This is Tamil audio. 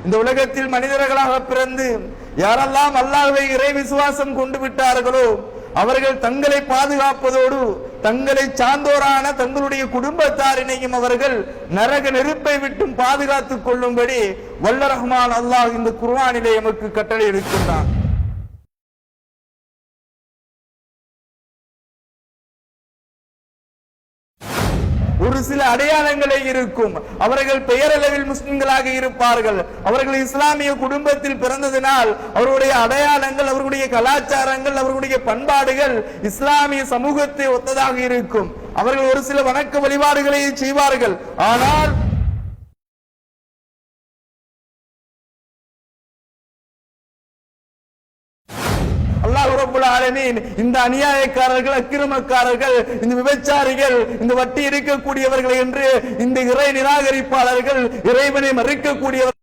இந்த உலகத்தில் மனிதர்களாக பிறந்து யாரெல்லாம் அல்லாஹ்வை இறை விசுவாசம் கொண்டு விட்டார்களோ அவர்கள் தங்களை பாதுகாப்பதோடு தங்களை சார்ந்தோரான தங்களுடைய குடும்பத்தாரினையும் அவர்கள் நரக நெருப்பை விட்டும் பாதுகாத்துக் கொள்ளும்படி வல்ல ரஹ்மான் அல்லாஹ் இந்த குர்ஆனிலே எமக்கு கட்டளை இருக்கின்றான். ஒரு சில அடையாளங்களே இருக்கும். அவர்கள் பெயரளவில் முஸ்லிம்களாக இருப்பார்கள். அவர்கள் இஸ்லாமிய குடும்பத்தில் பிறந்ததினால் அவருடைய அடையாளங்கள், அவர்களுடைய கலாச்சாரங்கள், அவர்களுடைய பண்பாடுகள் இஸ்லாமிய சமூகத்தை ஒத்ததாக இருக்கும். அவர்கள் ஒரு சில வணக்க வழிபாடுகளை செய்வார்கள். ஆனால் அல்லாஹ் ரப்பல் ஆலமீன் இந்த அநியாயக்காரர்கள், அக்கிரமக்காரர்கள், இந்த விபச்சாரிகள், இந்த வட்டி இருக்கக்கூடியவர்கள் என்று இந்த இறை நிராகரிப்பாளர்கள், இறைவனை மறுக்கக்கூடியவர்கள்